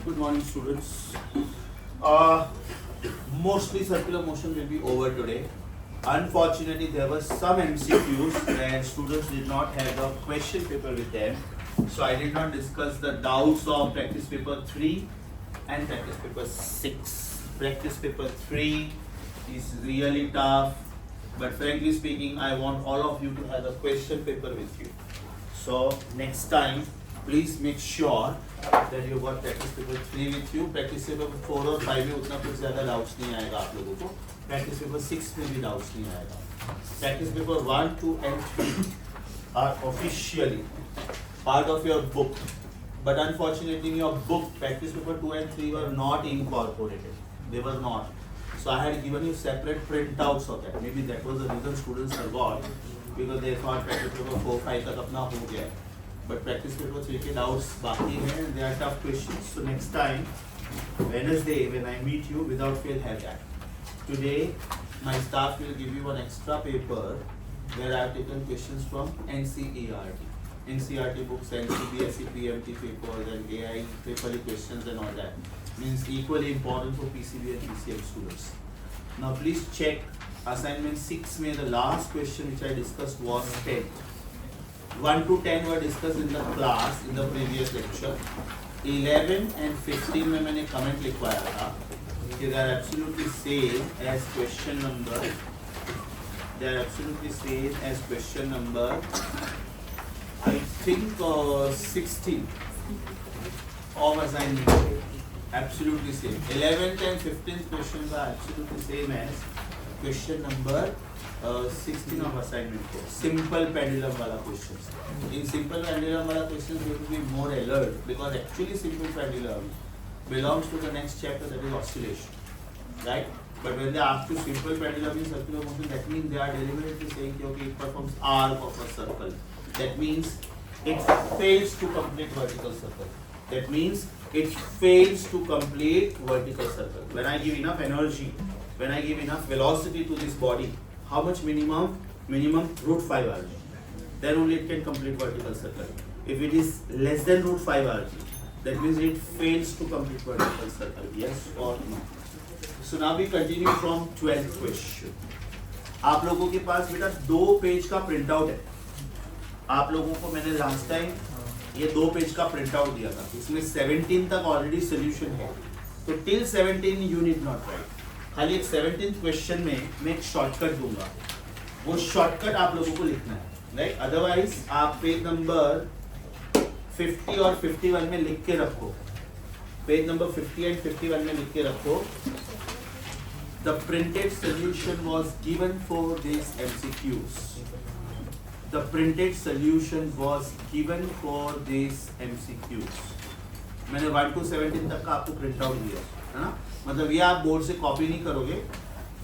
Good morning, students. Mostly circular motion will be over today. Unfortunately, there were some MCQs and students did not have the question paper with them. So I did not discuss the doubts of practice paper 3 and practice paper 6. Practice paper 3 is really tough, but frankly speaking, I want all of you to have a question paper with you. So next time, please make sure that you got practice paper 3 with you. Practice paper 4 और 5 में उतना कुछ ज़्यादा doubts नहीं आएगा आप लोगों को. Practice paper 6 में भी doubts नहीं आएगा. Practice paper 1, 2 and 3 are officially part of your book, but unfortunately in your book, practice paper 2 and 3 were not incorporated. They were not. So I had given you separate printouts of that. Maybe that was the reason students forgot, because they thought practice paper 4, 5 तक अपना हो गया. But practice paper 3 के doubts बाकी हैं. They are tough questions. So next time, Wednesday, when I meet you, without fail have that. Today, my staff will give you an extra paper where I have taken questions from NCERT. NCERT books and CBSE PMT papers and AI paper questions and all that. Means equally important for PCB and PCM students. Now please check assignment 6 में the last question which I discussed was 10. 1 to 10 were discussed in the class in the previous lecture. 11 and 15 में मैंने comment लिखवाया था कि they are absolutely same as question number. They are absolutely same as question number. I think 16 of assignment. Absolutely same. 11th and 15th questions are absolutely same as question number 16 of assignment 4. Simple pendulum wala questions. In simple pendulum wala questions, you have to be more alert, because actually simple pendulum belongs to the next chapter, that is oscillation, right? But when they ask you simple pendulum in circular motion, that means they are deliberately saying okay, it performs arc of a circle. That means it fails to complete vertical circle. That means it fails to complete vertical circle. When I give enough energy, when I give enough velocity to this body, how much minimum? Minimum root 5 RG. Then only it can complete vertical circle. If it is less than root 5 RG, that means it fails to complete vertical circle. Yes or no? So now we continue from 12th question. आप लोगों के पास बेटा 2 page का print out है. आप लोगों को मैंने लास्ट टाइम ये 2 पेज का प्रिंट आउट दिया था. इसमें 17 तक ऑलरेडी सोल्यूशन है. तो till 17 you need not right. खाली एक 17th क्वेश्चन में मैं एक शॉर्टकट दूंगा. वो शॉर्टकट आप लोगों को लिखना है, राइट? अदरवाइज आप पेज नंबर 50 और 51 में लिख के रखो. पेज नंबर 50 एंड 51 में लिख के रखो. The printed solution was given for these MCQs. The printed solution was given for these MCQs. मैंने 1 to 17 तक का आपको प्रिंट आउट दिया है ना. मतलब ये आप बोर्ड से कॉपी नहीं करोगे,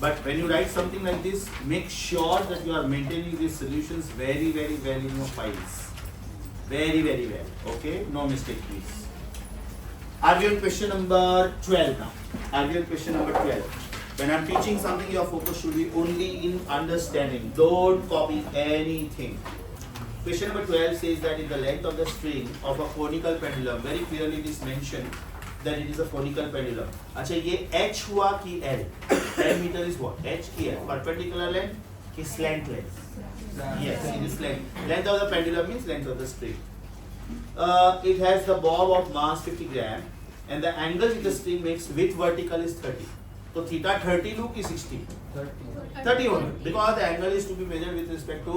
but when you write something like this, make sure that you are maintaining these solutions very very well in your files. Very very well. Okay, no mistake please. Are we on question number 12 now? Are we on question number 12? When I'm teaching something, your focus should be only in understanding. Don't copy anything. Question number 12 says that in the length of the string of a conical pendulum, very clearly it is mentioned that it is a conical pendulum. अच्छा ये H हुआ कि L? 10 meter is what? H की L. Perpendicular length कि slant length? Yes, it is length. Length of the pendulum means length of the string. It has the bob of mass 50 gram and the angle with the string makes with vertical is 30. तो theta 30 लूँ कि 60? 30 होगा, because the angle is to be measured with respect to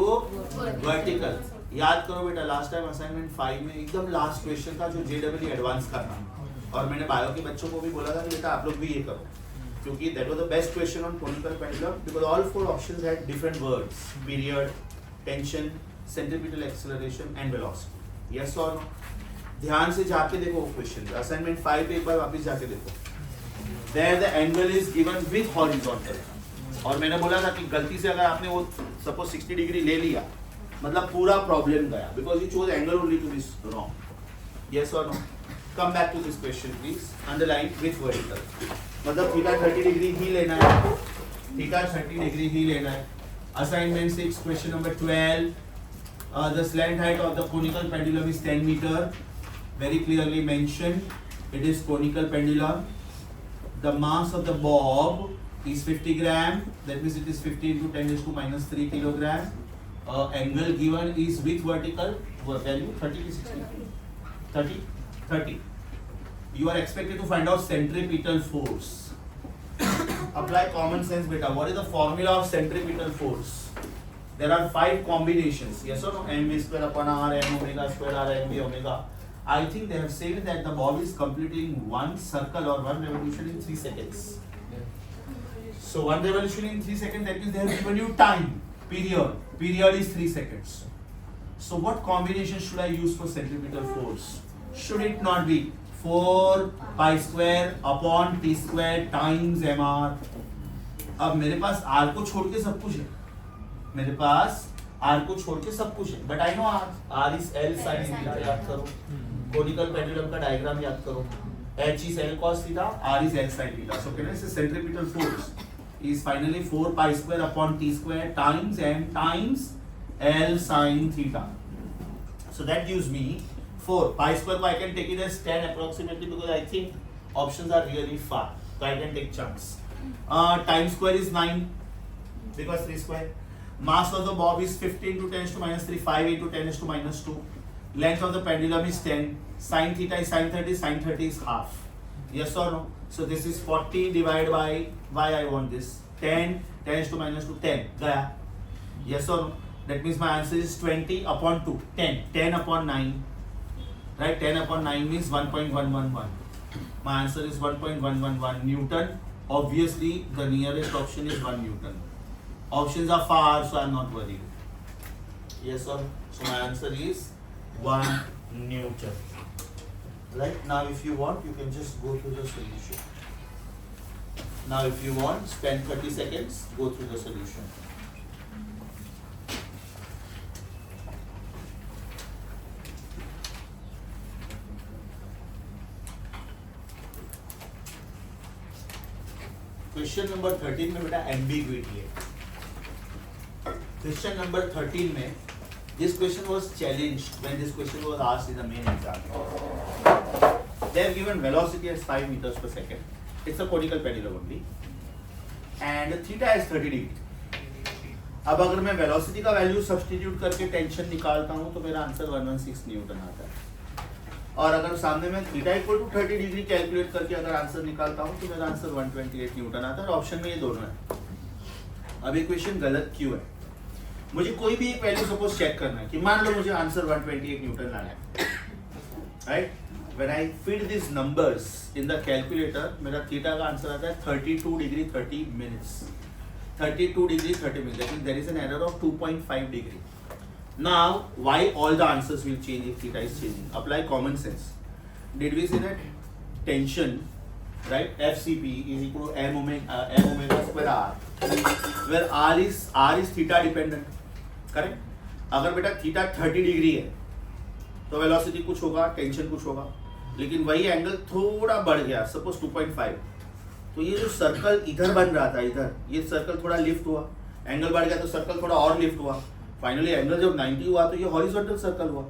vertical. याद करो बेटा, last time assignment 5 में एकदम last question था जो JEE एडवांस का था, और मैंने बायो के बच्चों को भी बोला था कि बेटा आप लोग भी ये करो, क्योंकि that was the best question on conical pendulum because all 4 options had different words: period, tension, centripetal acceleration and velocity. Yes or no? ध्यान से जाके देखो वो क्वेश्चन, असाइनमेंट 5 पे एक बार वापस जाके देखो. There the angle is given with horizontal. और मैंने बोला था कि गलती से अगर आपने वो सपोज 60 डिग्री ले लिया, मतलब पूरा प्रॉब्लम गया, because you chose angle only to be wrong. Yes or no? Come back to this question please. Underline with vertical. मतलब थीटा 30 डिग्री ही लेना है. थीटा 30 डिग्री ही लेना है. Assignment 6 question number 12. The slant height of the conical pendulum is 10 meter. Very clearly mentioned. It is conical pendulum. The mass of the bob is 50 gram. That means it is 50 into 10 raised to minus 3 kilogram. Angle given is with vertical value 30 to 60. 30. 30. You are expected to find out centripetal force. Apply common sense, beta. What is the formula of centripetal force? There are 5 combinations. Yes or no? mv square upon r, m omega square r, mv omega. I think they have said that the bob is completing one circle or one revolution in 3 seconds. So one revolution in 3 seconds, that means they have given you time, period. Period is 3 seconds. So what combination should I use for centripetal force? Should it not be 4 pi square upon t square times mr? अब मेरे पास r को छोड़ के सब कुछ है. मेरे पास r को छोड़ के सब कुछ है. But I know r is L sin theta. याद करो. Conical pendulum का डायग्राम याद करो. H is L cos theta, R is L sin theta. So can I say centripetal force is finally 4 pi square upon t square times m times L sin theta. So that gives me 4 pi square. I can take it as 10 approximately because I think options are really far. So I can take chance. Time square is 9 because 3 square. Mass of the bob is 15 to 10 to minus 3, 5 into 10 to minus 2. Length of the pendulum is 10. Sin theta is sin 30. Sin 30 is half. Yes or no? So this is 40 divided by, why I want this? 10, 10 to minus 2, 10. Gaya. Yes or no? That means my answer is 20 upon 2. 10. 10 upon 9. Right? 10 upon 9 means 1.111. My answer is 1.111 Newton. Obviously, the nearest option is 1 Newton. Options are far, so I am not worried. Yes or no? So my answer is 1 Newton. Right? Now if you want, you can just go through the solution. Now if you want, spend 30 seconds, go through the solution. Question number 13 में बेटा ambiguity है. Question number 13 में this question was challenged when this question was asked in the main exam. They have given velocity as 5 meters per second. It's a conical pendulum only. And theta is 30 degree. अब अगर मैं velocity का value substitute करके tension निकालता हूँ तो मेरा answer 116 Newton आता है. और अगर सामने में theta equal to 30 degree calculate करके अगर आंसर निकालता हूँ तो मेरा आंसर 128 न्यूटन आता है. और ऑप्शन में ये दोनों है. अब ये क्वेश्चन गलत क्यों है? मुझे कोई भी एक वैल्यू सपोज चेक करना है कि मान लो मुझे आंसर 128 न्यूटन लाना है. Right? When I feed this numbers in the calculator मेरा थीटा का आंसर आता है 32 degree 30 minutes. 32 degree 30 minutes. That means there is an error of 2.5 degree. Now, why all the answers will change if theta is changing? Apply common sense. Did we say that tension, right? FCP is equal to m omega square r, where r is theta dependent, correct? अगर बेटा theta 30 degree है तो velocity कुछ होगा, tension कुछ होगा, लेकिन वही एंगल थोड़ा बढ़ गया, सपोज 2.5, तो ये जो सर्कल इधर बन रहा था, इधर ये सर्कल थोड़ा लिफ्ट हुआ, एंगल बढ़ गया तो सर्कल थोड़ा और लिफ्ट हुआ. फाइनली एंगल जब 90 हुआ तो ये हॉरिजॉन्टल सर्कल हुआ.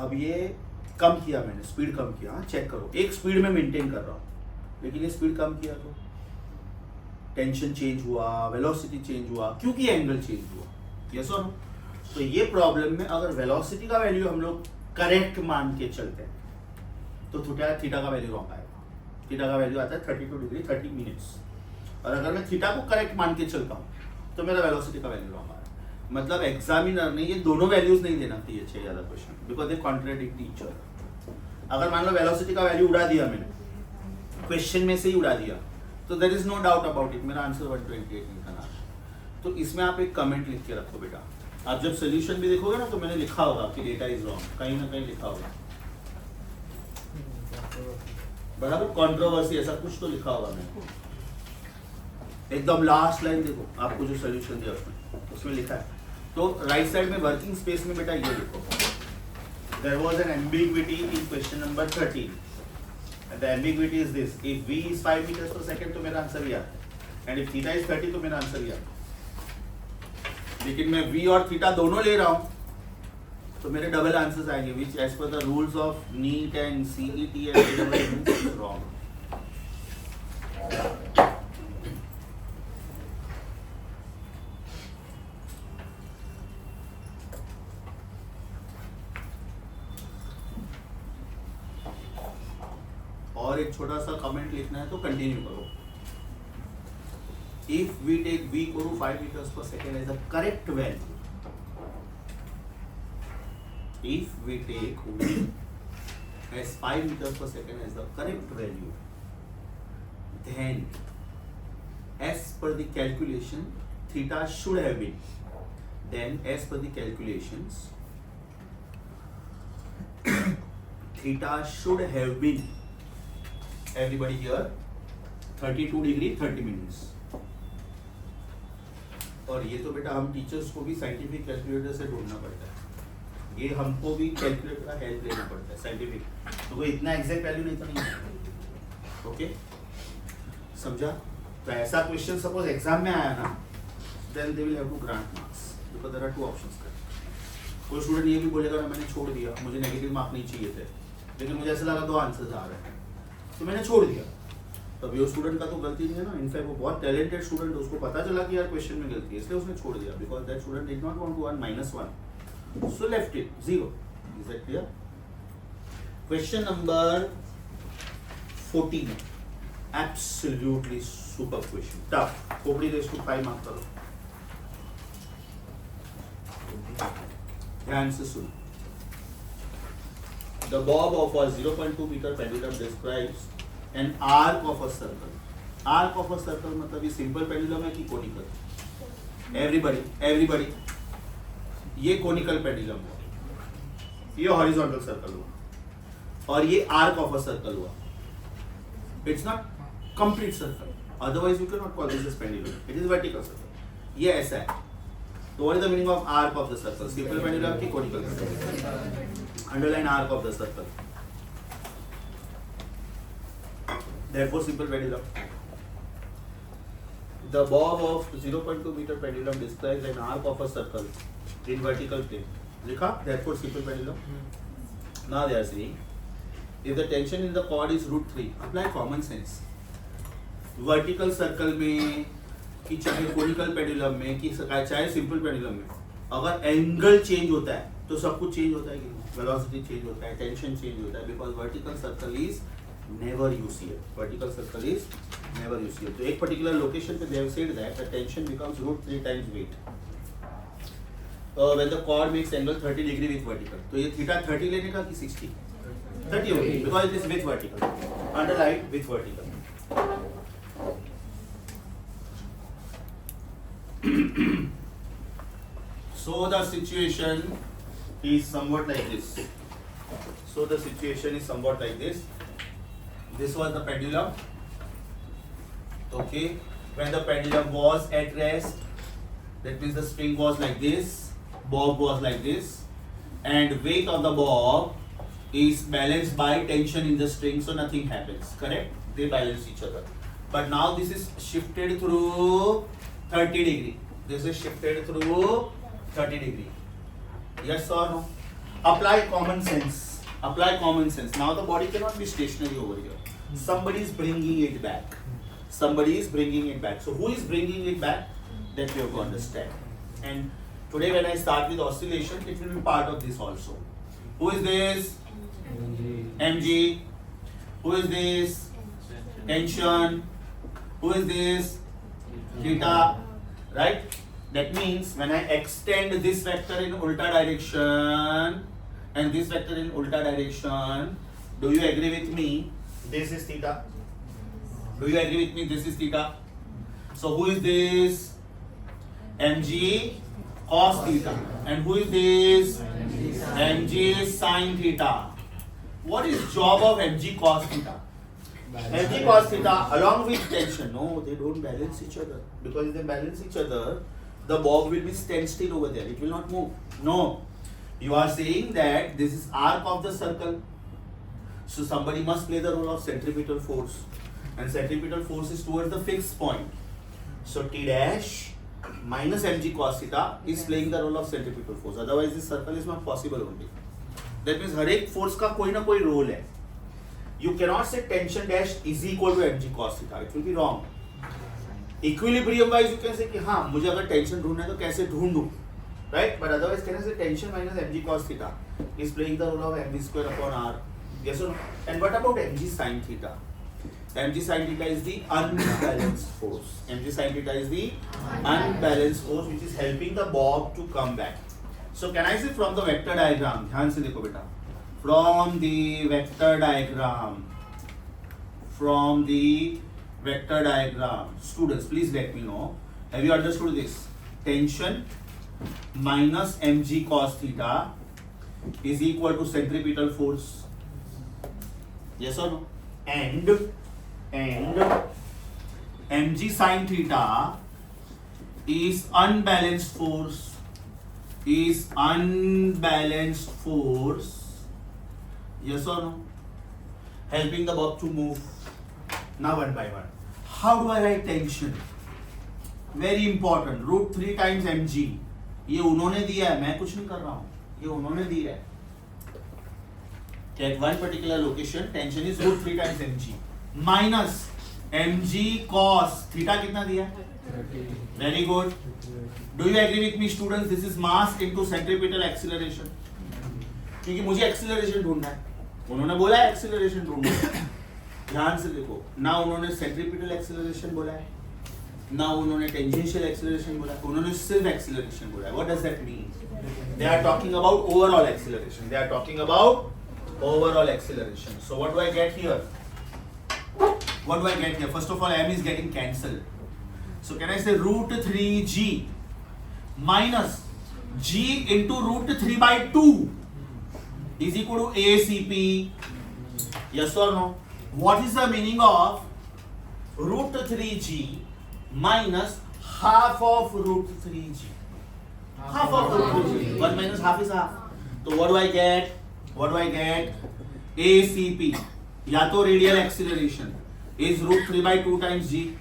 अब ये कम किया मैंने, स्पीड कम किया. हाँ, चेक करो, एक स्पीड में मेंटेन कर रहा हूँ, लेकिन ये स्पीड कम किया तो टेंशन चेंज हुआ, वेलोसिटी चेंज हुआ, क्योंकि एंगल चेंज हुआ. यस और नो? तो ये प्रॉब्लम में अगर वेलोसिटी का वैल्यू हम लोग करेक्ट मान के चलते हैं तो थीटा का वैल्यू रॉन्ग आएगा. थीटा का वैल्यू आता है 32 डिग्री 30 मिनट्स. और अगर मैं थीटा को करेक्ट मान के चलता हूँ तो मेरा वेलोसिटी का वैल्यू रॉन्ग आएगा. मतलब एग्जामिनर ने ये दोनों वैल्यूज नहीं देना चाहिए छह ज्यादा question, because they contradict each other. अगर मान लो वेलोसिटी का वैल्यू उड़ा दिया मैंने, क्वेश्चन में से ही उड़ा दिया, तो there is no doubt about it, मेरा आंसर 128 न्यूटन आ. तो इसमें आप एक कमेंट लिख के रखो बेटा. आप जब सोल्यूशन भी देखोगे ना तो मैंने लिखा होगा कि डेटा इज रॉन्ग, कहीं ना कहीं लिखा होगा. बराबर, कंट्रोवर्सी ऐसा कुछ तो लिखा होगा मैंने. एकदम लास्ट लाइन देखो, आपको जो सोल्यूशन दिया उसमें लिखा है. तो राइट साइड में वर्किंग स्पेस में बेटा ये लिखो, there was an ambiguity in question number 13. The ambiguity is this, if v is 5 metres per second तो मेरा आंसर ये आता है, एंड इफ थीटा इज 30 तो मेरा आंसर ये आता है. लेकिन मैं v और थीटा दोनों ले रहा हूं, तो मेरे डबल आंसर्स आएंगे which as per the rules of NEET and CET and is wrong. और एक छोटा सा कमेंट लिखना है तो कंटिन्यू करो. If we take v equal to 5 meters per second as the correct value, if we take v as 5 meters per second as the correct value, then as per the calculation theta should have been, then as per the calculations theta should have been, everybody here, 32 degree 30 minutes. और ये तो बेटा हम teachers को भी scientific calculator से ढूंढना पड़ता है, ये हमको भी कैलकुलेटर का हेल्प लेना पड़ता है साइंटिफिक, तो कोई इतना एग्जैक्ट वैल्यू नहीं तो नहीं है. ओके, समझा? तो ऐसा क्वेश्चन सपोज एग्जाम में आया ना, then they will have to grant marks because there are two options. कोई स्टूडेंट ये भी बोलेगा ना मैंने छोड़ दिया, मुझे नेगेटिव मार्क नहीं चाहिए थे, लेकिन मुझे ऐसा लगा 2 आंसर्स आ रहे हैं तो मैंने छोड़ दिया. तब ये स्टूडेंट का तो गलती नहीं है ना, इनफैक्ट वो बहुत टैलेंटेड स्टूडेंट, उसको पता चला कि यार क्वेश्चन में गलती है इसलिए उसने छोड़ दिया, because that student did not want to earn -1, so left it 0. Is that clear? Question number 14, absolutely super question, tough, खोपड़ी रेस टू 5 मार्क करो, ध्यान से सुनो. The bob of a 0.2 meter pendulum describes an arc of a circle. Arc of a circle मतलब ये simple pendulum है कि conical? Everybody ये कोनिकल पेंडुलम हुआ, ये हॉरिजॉन्टल सर्कल हुआ, और ये आर्क ऑफ अ सर्कल हुआ. It's not complete circle, otherwise you can not call this pendulum, it is vertical circle. ये ऐसा है. तो what is the meaning of arc of the circle? Simple pendulum की conical circle? Underline arc of the circle. Therefore, simple pendulum. The bob of 0.2 meter pendulum describes an arc of a circle in vertical plane. लिखा? Therefore, simple pendulum. Now they are saying, if the tension in the cord is √3, apply common sense. Vertical circle में कि चाहे conical pendulum में कि चाहे simple pendulum में, अगर angle change होता है तो सब कुछ चेंज होता है कि वेलोसिटी चेंज होता है, टेंशन चेंज होता है, because vertical circle is never UCL. Vertical circle is never UCL. तो एक पर्टिकुलर लोकेशन पे they have said that the tension becomes √3 times weight when the chord makes angle 30 degree with vertical. तो ये theta 30 लेने का कि 60? 30 होगी because it is with vertical. Underline with vertical. So the situation is somewhat like this. So the situation is somewhat like this. This was the pendulum. Okay. When the pendulum was at rest, that means the spring was like this, bob was like this, and weight of the bob is balanced by tension in the string, so nothing happens. Correct? They balance each other. But now this is shifted through 30 degree. This is shifted through 30 degree. Yes or no? Apply common sense. Apply common sense. Now the body cannot be stationary over here. Somebody is bringing it back. Somebody is bringing it back. So who is bringing it back? That we have to understand. And today when I start with oscillation, it will be part of this also. Who is this? mg. Who is this? Tension. Who is this? Theta. Right? That means when I extend this vector in ulta direction and this vector in ulta direction, do you agree with me? This is theta. Do you agree with me? This is theta. So who is this? mg cos theta. And who is this? mg sin theta. What is job of mg cos theta? mg cos theta along with tension. No, they don't balance each other. Because if they balance each other, the bob will be standstill over there. It will not move. No. You are saying that this is arc of the circle. So somebody must play the role of centripetal force. And centripetal force is towards the fixed point. So T dash minus mg cos theta is playing the role of centripetal force. Otherwise this circle is not possible only. That means हर एक force का कोई ना कोई role है. You cannot say tension dash is equal to mg cos theta. It will be wrong. Equilibrium wise you can say कि हाँ मुझे अगर tension ढूंढना है तो कैसे ढूंढूं, right? But otherwise can I say tension minus mg cos theta is playing the role of mv square upon r. Yes or no? And what about mg sin theta? Mg sin theta is the unbalanced force. Mg sin theta is the unbalanced force which is helping the bob to come back. So can I say from the vector diagram, ध्यान से देखो बेटा, from the vector diagram, students please let me know, have you understood this? Tension minus mg cos theta is equal to centripetal force. Yes or no? And mg sin theta is unbalanced force. Yes or no? Helping the bob to move. Now one by one. How do I write tension? Very important. Root 3 times mg. ये उन्होंने दिया है, मैं कुछ नहीं कर रहा हूँ, ये उन्होंने दिया है. At one particular location, tension is root 3 times mg minus mg cos theta कितना दिया है? Very good. Do you agree with me, students? This is mass into centripetal acceleration. क्योंकि मुझे acceleration ढूंढना है. उन्होंने बोला है acceleration ढूंढना है. ध्यान से देखो. ना उन्होंने centripetal acceleration बोला है, ना उन्होंने tangential acceleration बोला है. उन्होंने सिर्फ acceleration बोला है. What does that mean? They are talking about overall acceleration. They are talking about overall acceleration. So what do I get here? First of all, m is getting cancelled. So can I say root 3g minus g into root 3 by 2 is equal to ACP? Yes or no? What is the meaning of root 3g minus half of root 3g? Half of root 3g. 1 minus half is half. So what do I get? ACP या तो radial acceleration is root 3 by 2 times g.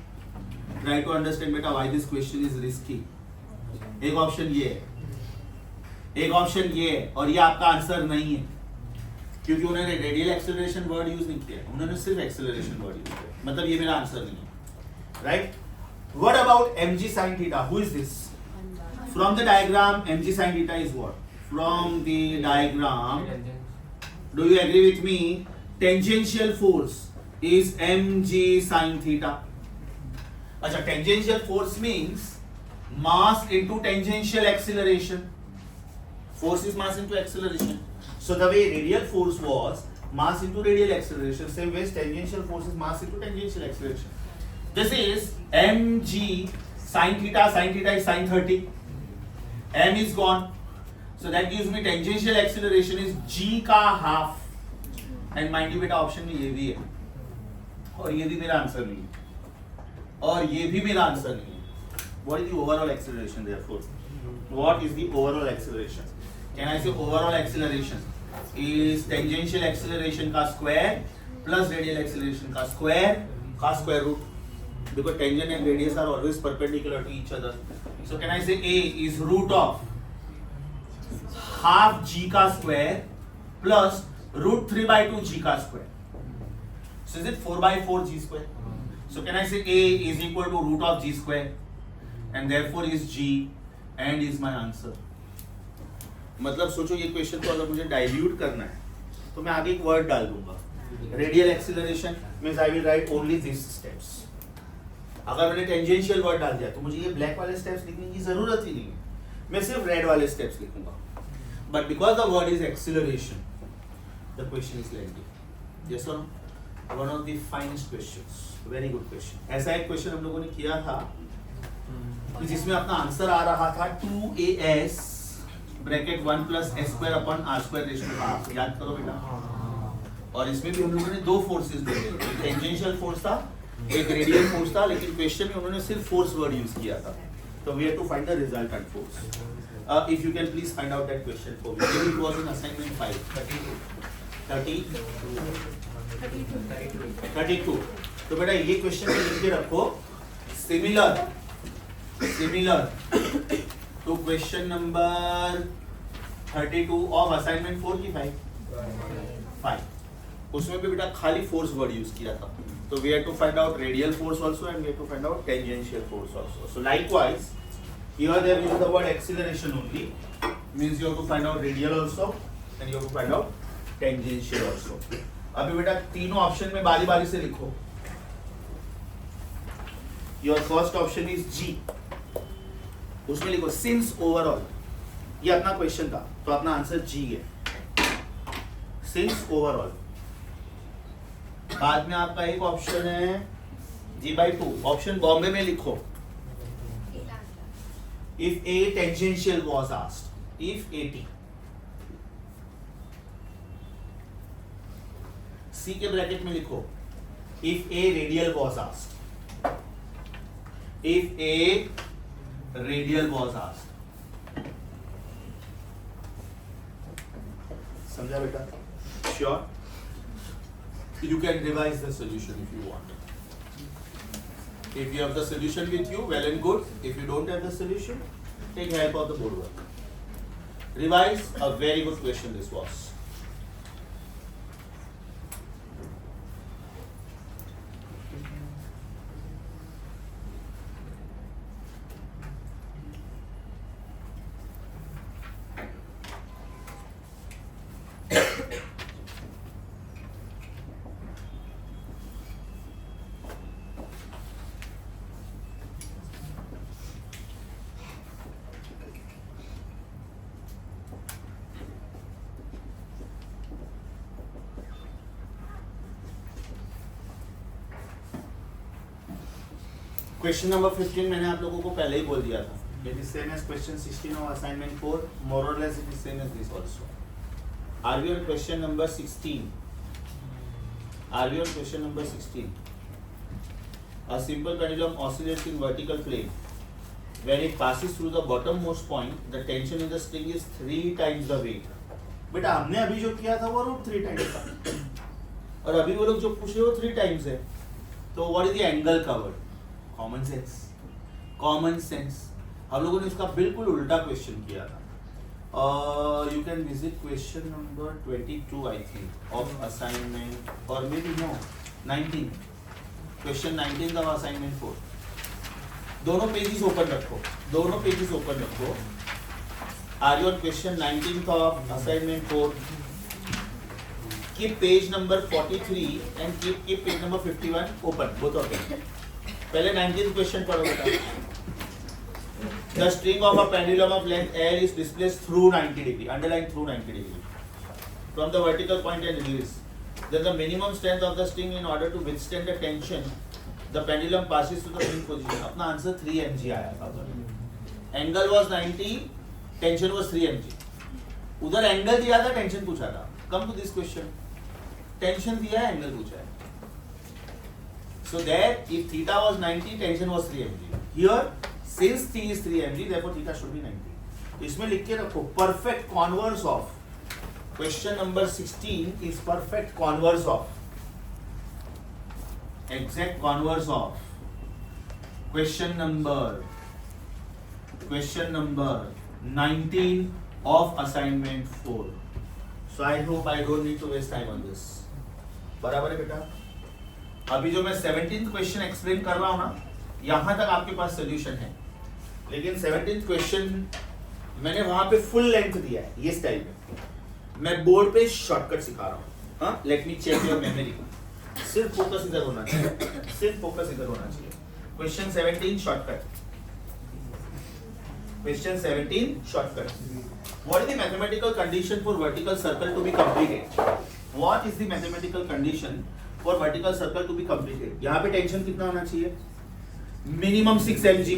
Try to understand बेटा why this question is risky. एक option ये है और ये आपका answer नहीं है क्योंकि उन्होंने रेडियल एक्सेलरेशन वर्ड यूज नहीं किया, उन्होंने सिर्फ एक्सेलरेशन वर्ड यूज किया. मतलब ये मेरा आंसर नहीं है, right? What about mg sin theta? Who is this? From the diagram mg sin theta is what? From the diagram, do you agree with me? Tangential force is mg sin theta. अच्छा, tangential force means mass into tangential acceleration. Force is mass into acceleration. So the way radial force was mass into radial acceleration, same way tangential force is mass into tangential acceleration. This is mg sin theta. Sin theta is sin 30. M is gone. So that gives me tangential acceleration is g का half. And mind you बेटा option में ये भी है और ये भी मेरा आंसर नहीं है और ये भी मेरा आंसर नहीं है. What is the overall acceleration therefore? What is the overall acceleration? Can I say overall acceleration is tangential acceleration का square plus radial acceleration का square root, because tangent and radius are always perpendicular to each other. So can I say A is root of half g का square plus root 3 by 2 g का square. So is it 4 by 4 g square? So can I say A is equal to root of g square and therefore is g and is my answer. मतलब सोचो ये question को अगर मुझे dilute करना है तो मैं आगे एक वर्ड डाल दूंगा. Radial acceleration means I will write only this steps. अगर मैंने टेंजेंशियल वर्ड डाल दिया तो मुझे ये ब्लैक वाले स्टेप्स लिखने की जरूरत ही नहीं है, मैं सिर्फ रेड वाले स्टेप्स लिखूंगा. But because the word is acceleration the question is lengthy. Yes और no? One of the finest questions, very good question. ऐसा एक क्वेश्चन हम लोगों ने किया था जिसमें अपना आंसर आ रहा था 2as bracket 1 plus s square upon r square raise to half. याद करो बेटा. और इसमें भी हम लोगों ने दो फोर्सेस दिए, एक टेंजेंशियल फोर्स था, एक रेडियल फोर्स था, लेकिन क्वेश्चन में उन्होंने सिर्फ फोर्स वर्ड यूज किया था. तो we have to find the resultant force. If you can please find out that question for me. It was in assignment 5 32. तो बेटा ये क्वेश्चन लिख के रखो. Similar Similar to question number 32 of assignment 4 की 5 उसमें भी बेटा खाली फोर्स वर्ड यूज किया था. So we have to find out radial force also and we have to find out tangential force also. So likewise, here they have used the word acceleration only. Means you have to find out radial also and you have to find out tangential also. अभी बेटा तीनों option में बारी बारी से लिखो. Your first option is G. उसमें लिखो since overall. ये अपना क्वेश्चन था तो अपना आंसर G है. Since overall. बाद में आपका एक ऑप्शन है G/2. ऑप्शन बॉम्बे में लिखो. If A tangential was asked. If AT. C के ब्रैकेट में लिखो. If A radial was asked. If A radial was asked. समझा बेटा? Sure. You can revise the solution if you want. If you have the solution with you, well and good. If you don't have the solution, take help of the board work. Revise. A very good question this was. Question number 15 मैंने आप लोगों को पहले ही बोल दिया था. It is same as question 16 of assignment 4. More or less it is same as this also. Are we on question number 16? Are we on question number 16? A simple pendulum oscillates in vertical plane. When it passes through the bottommost point, the tension in the string is 3 times the weight. बेटा हमने अभी जो किया था वो √3 times था. और अभी वो लोग जो पूछ रहे हो 3 times है. तो what is the angle covered? Common sense. हम लोगों ने इसका बिल्कुल उल्टा क्वेश्चन किया था. You can visit question number 22 I think of assignment और maybe no 19. Question 19 of assignment 4. दोनों पेजेस ओपन रखो. Are you on question 19 of assignment 4? Keep page number 43 and keep page number 51 open both of them. पहले 19th question पढ़ो बेटा. The string of a pendulum of length L is displaced through 90 degree. Underline through 90 degree. From the vertical point and release. Then the minimum strength of the string in order to withstand the tension, the pendulum passes to the mean position. अपना answer 3 mg आया था. Angle was 90, tension was 3 mg. उधर angle दिया था, tension पूछा था. Come to this question. Tension दिया है, एंगल पूछा है. So that if theta was 90, tension was 3 mg. Here, since t is 3 mg, therefore theta should be 90. इसमें लिख के रखो perfect converse of. Question number 16 is perfect converse of. Exact converse of. Question number 19 of assignment 4. So I hope I don't need to waste time on this. बराबर है बेटा? अभी जो मैं 17th क्वेश्चन एक्सप्लेन कर रहा हूं ना, यहां तक आपके पास सोल्यूशन है. लेकिन 17th क्वेश्चन मैंने वहां पे फुल लेंथ दिया है ये स्टाइल में. मैं बोर्ड पे शॉर्टकट सिखा रहा हूं. हाँ, let me check your memory. सिर्फ फोकस इधर होना चाहिए. Question 17 shortcut. Question 17 shortcut. What is the mathematical condition for vertical circle to be completed? What is the mathematical condition for vertical circle to be completed? यहाँ पे tension कितना होना चाहिए? Minimum 6 mg.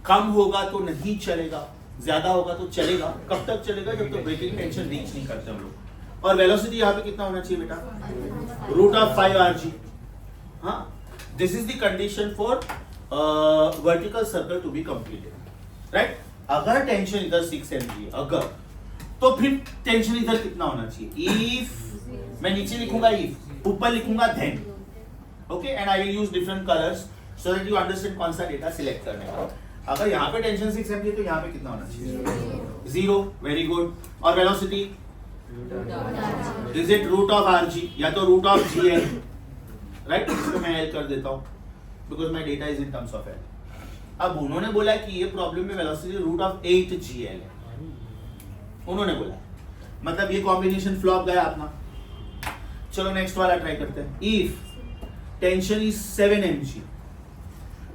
कम होगा तो नहीं चलेगा, ज्यादा होगा तो चलेगा. कब तक चलेगा? जब तक ब्रेकिंग टेंशन रीच नहीं करते हम लोग. और वेलोसिटी यहाँ पे कितना होना चाहिए बेटा? √5 rg. हाँ, this is the condition for vertical circle to be completed. Right? अगर टेंशन इधर 6 mg अगर, तो फिर टेंशन इधर कितना होना चाहिए? इफ मैं नीचे लिखूंगा इफ, ऊपर लिखूंगा then. Okay, and I will use different colors so that you understand कौन सा डेटा सिलेक्ट करने का। अगर यहाँ पे टेंशन 6 mg तो यहाँ पे कितना होना चाहिए? 0। Very good. और velocity is it root of rg या तो रूट ऑफ gl, राइट? इसको मैं l कर देता हूँ because my data is in terms of l। अब उन्होंने बोला कि ये प्रॉब्लम में वेलोसिटी रूट ऑफ 8gl है, उन्होंने बोला, मतलब ये कॉम्बिनेशन फ्लॉप गया अपना। चलो नेक्स्ट वाला ट्राई करते हैं। इफ टेंशन इज 7 mg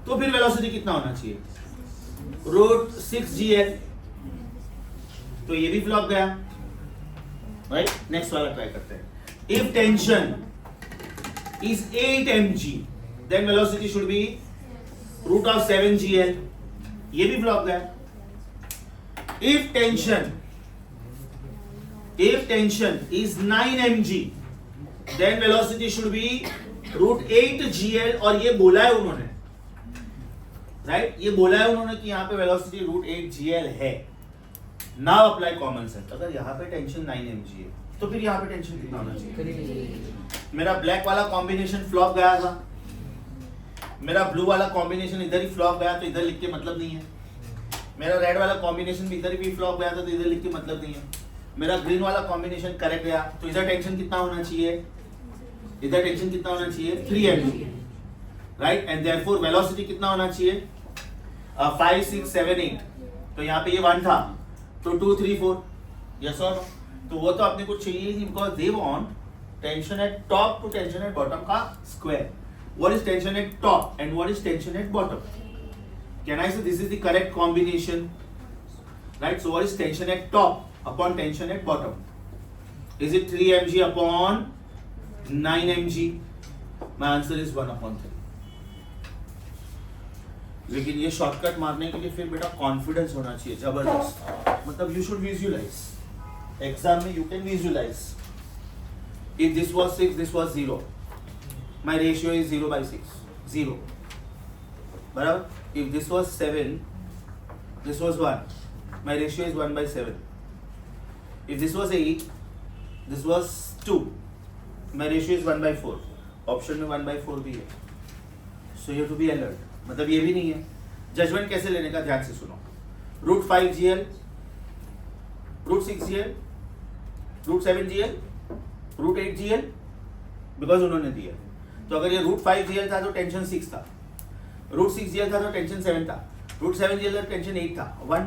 तो फिर वेलोसिटी कितना होना चाहिए? Root 6gl। तो ये भी फ्लॉप गया, राइट? नेक्स्ट वाला ट्राई करते हैं। If tension is 8 mg then velocity should be root of 7gl। ये भी फ्लॉप गया। If tension is 9 mg then velocity should be root 8gl। और ये बोला है उन्होंने, राइट? ये बोला है उन्होंने कि यहाँ पे वेलोसिटी रूट 8gl है। Now apply common sense. अगर यहाँ पे टेंशन 9 mg है तो फिर यहाँ पे टेंशन कितना होना चाहिए? मेरा ब्लैक वाला कॉम्बिनेशन फ्लॉप गया था, मेरा ब्लू वाला कॉम्बिनेशन इधर ही फ्लॉप गया तो इधर लिख के मतलब नहीं है। मेरा रेड वाला कॉम्बिनेशन भी इधर भी फ्लॉप गया था तो इधर लिख के मतलब नहीं है। मेरा ग्रीन वाला कॉम्बिनेशन करेक्ट गया तो इधर टेंशन कितना होना चाहिए? इधर टेंशन कितना होना चाहिए? 3 mg, right? And therefore velocity कितना होना चाहिए? 5 6 7 8। तो यहाँ पे ये 1 था तो 2 3 4, यस और नो? तो वो तो अपने को चाहिए ही, because they want tension at top to tension at bottom का square. What is tension at top and what is tension at bottom? Can I say this is the correct combination, right? So what is tension at top upon tension at bottom? Is it 3 mg upon 9 mg? My answer is 1 upon 3। लेकिन ये shortcut मारने के लिए फिर बेटा confidence होना चाहिए जबरदस्त। मतलब यू शुड विजुअलाइज, एग्जाम में you can visualise. If this was 6 this was 0, my ratio is 0/6, 0, बराबर? If this was 7 this was 1, my ratio is 1/7। If this was 8, this was 2, my ratio is 1/4। Option में 1/4 भी है। So you have to be alert। मतलब ये भी नहीं है। Judgement कैसे लेने का ध्यान से सुनो। Root 5gl, root 6gl, root 7gl, root 8gl, because उन्होंने दिया। तो अगर ये रूट 5gl था तो टेंशन 6 था, रूट 6gl था तो टेंशन 7 था, रूट 7gl था टेंशन 8 था। one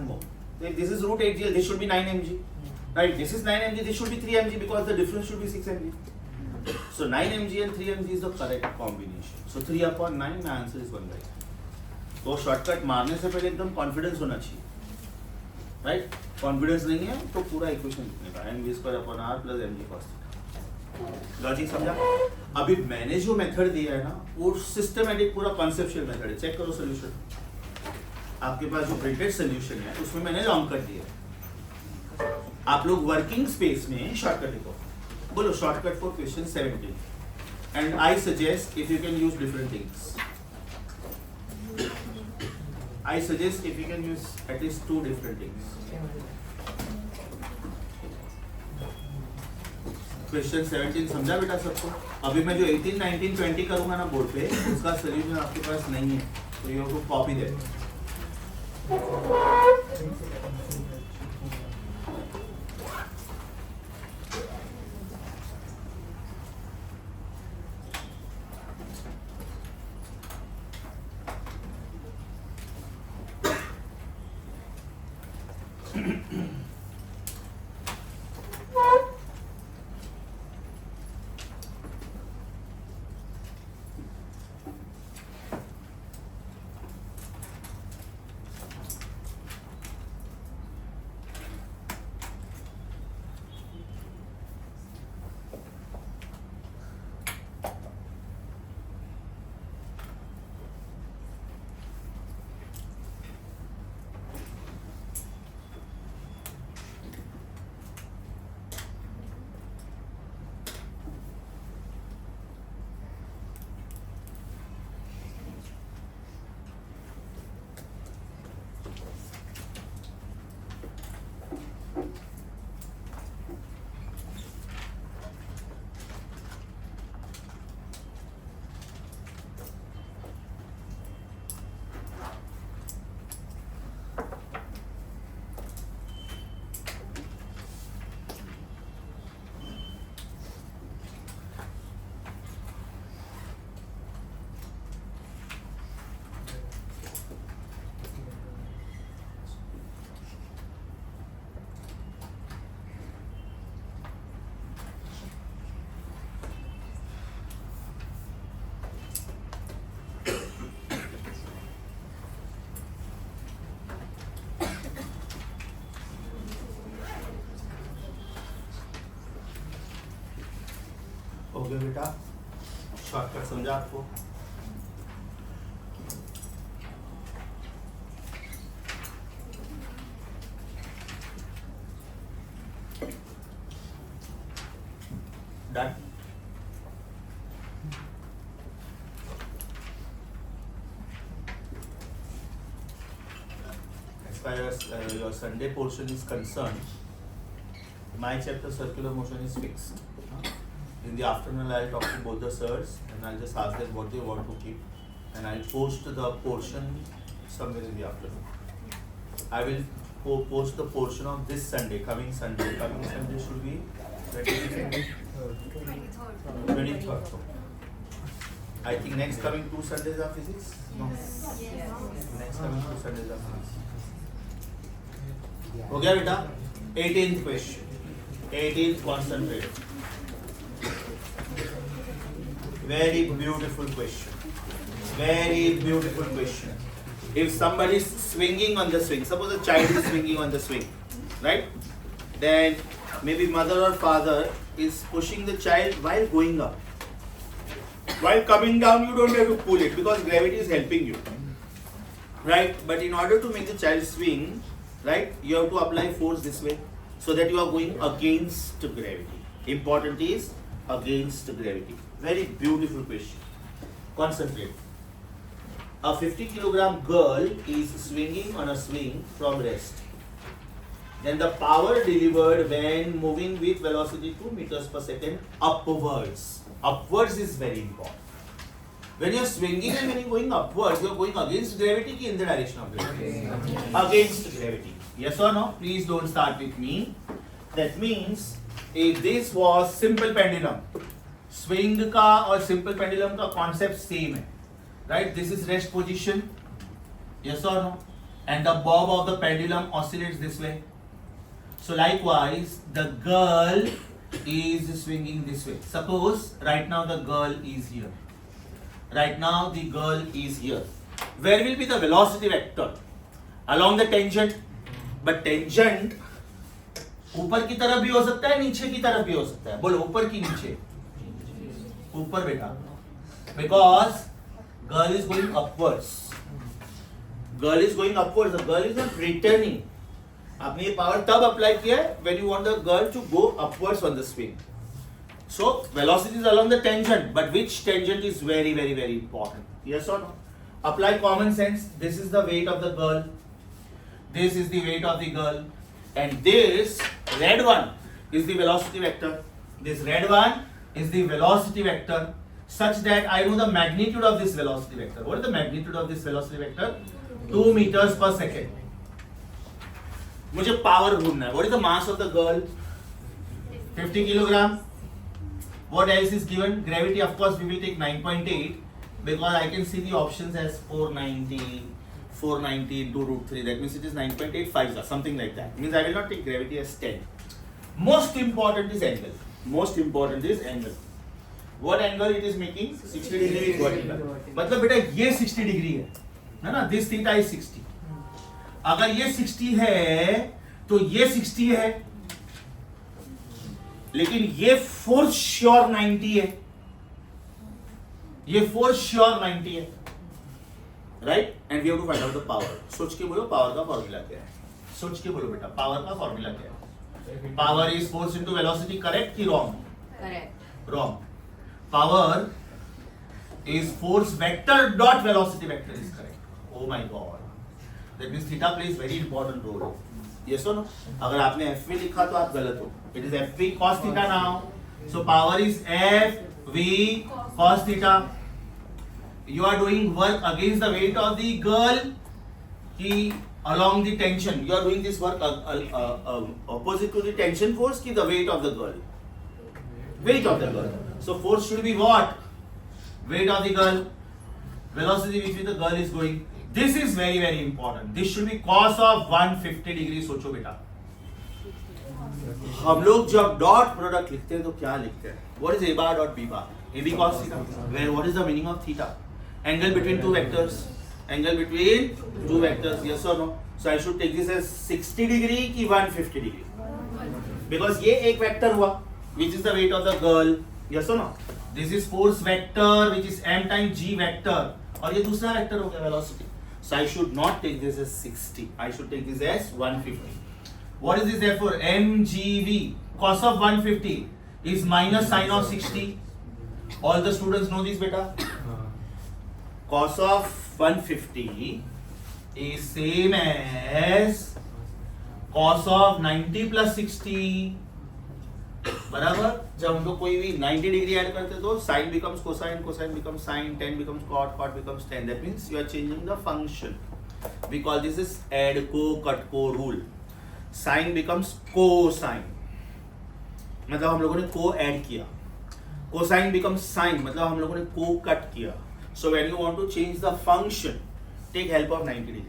more। If this is root 8gl, this should be 9 mg, right? This is 9 mg, this should be 3 mg because the difference should be 6 mg। So 9 mg and 3 mg is the correct combination। So 3 upon 9, my answer is 1/3। तो shortcut मारने से पहले एकदम confidence होना चाहिए, right? Confidence नहीं है तो पूरा इक्वेशन लिखने का mv² upon r plus mg cos theta. Logic समझा? अभी मैंने जो मेथड दिया है ना वो सिस्टमैटिक पूरा कॉन्सेप्चुअल मेथड है। चेक करो सोल्यूशन। आपके पास जो प्रिंटेड सोल्यूशन है उसमें मैंने लॉन्ग कट दिया। आप लोग वर्किंग स्पेस में शॉर्टकट लिखो। बोलो shortcut for question 17 and I suggest if you can use different things. I suggest if you can use at least 2 different things. Question 17 समझा बेटा सबको? अभी मैं जो 18 19 20 करूंगा ना बोर्ड पे उसका सोल्यूशन आपके पास नहीं है तो you have to copy that. हो गया बेटा, शॉर्टकट समझा आपको? Done. As far as your Sunday portion is concerned, my chapter circular motion is fixed. In the afternoon, I'll talk to both the sirs and I'll just ask them what they want to keep, and I'll post the portion somewhere in the afternoon. I will post the portion of this Sunday, coming Sunday. Coming Sunday should be 23rd. I think next coming 2 Sundays are physics? No. Next coming 2 Sundays are physics. हो गया बेटा? 18th question. 18th concentrate. Very beautiful question. Very beautiful question. If somebody is swinging on the swing, suppose a child is swinging on the swing, right? Then maybe mother or father is pushing the child while going up. While coming down, you don't have to pull it because gravity is helping you, right? But in order to make the child swing, right, you have to apply force this way so that you are going against gravity. Important is against gravity. Very beautiful question. Concentrate. A 50 kilogram girl is swinging on a swing from rest. Then the power delivered when moving with velocity 2 meters per second upwards. Upwards is very important. When you are swinging and when you are going upwards, you are going against gravity ki in the direction of gravity? Against gravity. Yes or no? Please don't start with me. That means if this was simple pendulum, swing का और simple pendulum का concept same है, right? This is rest position. Yes or no? And the bob of the pendulum oscillates this way. So likewise, the girl is swinging this way. Suppose right now the girl is here. Right now the girl is here. Where will be the velocity vector? Along the tangent. But tangent ऊपर की तरफ भी हो सकता है, नीचे की तरफ भी हो सकता है. बोलो ऊपर की नीचे? ऊपर बेटा. Because girl is going upwards. Girl is going upwards. The girl is not returning. आपने ये पावर तब अप्लाई किया है when you want the girl to go upwards on the swing. So velocity is along the tangent, but which tangent is very, very, very important? Yes or no? Apply common sense. This is the weight of the girl. This is the weight of the girl, and this red one is the velocity vector. This red one is the velocity vector, such that I know the magnitude of this velocity vector. What is the magnitude of this velocity vector? 2 meters per second. मुझे power ढूंढना है. What is the mass of the girl? 50 kilogram. What else is given? Gravity, of course, we will take 9.8 because I can see the options as 490 into root 3. That means it is 9.85 or something like that. Means I will not take gravity as 10. Most important is angle. Most important is angle. What angle it is making? 60 degree is vertical. मतलब बेटा ये 60 degree है ना? This theta is 60. अगर ये 60 है तो ये 60 है, लेकिन ये फोर श्योर 90 है. ये फोर श्योर 90 है, right? And we have to find out the power. सोच के बोलो पावर का फॉर्मूला क्या है. सोच के बोलो बेटा पावर का फॉर्मूला क्या है. Power is force into velocity. Correct कि wrong? Correct. Wrong. Power is force vector dot velocity vector is correct. Oh my god. That means theta plays very important role. Yes or no? अगर आपने FV लिखा तो आप गलत हो. It is FV cos theta now. So power is FV cos theta. You are doing work against the weight of the girl. कि along the tension. You are doing this work opposite to the tension force कि the weight of the girl. Weight of the girl. So force should be what? Weight of the girl. Velocity which the girl is going. This is very, very important. This should be cos of 150 degree. सोचो बेटा. हम लोग जब dot product लिखते हैं तो क्या लिखते हैं? What is a bar dot b bar? AB cos theta. Where what is the meaning of theta? Angle between two vectors. Angle between two vectors. Yes or no? So I should take this as 60 degree कि 150 degree. Because ये एक vector हुआ, which is the weight of the girl. Yes or no? This is force vector which is m times g vector और ये दूसरा vector हो गया velocity. So I should not take this as 60. I should take this as 150. What is this therefore? mgv cos of 150 is minus sin of 60. All the students know this beta. Cos of 150 is same as cos of 90 plus 60. बराबर. जब हम लोग कोई भी 90 degree add करते तो sin becomes cosine, cosine becomes sin, tan becomes cot, cot becomes tan. That means you are changing the function. We call this as add co cut co rule. Sin becomes cosine. मतलब हम लोगों ने co add किया. Cosine becomes sin. मतलब हम लोगों ने co cut किया. So when you want to change the function, take help of 90 degree.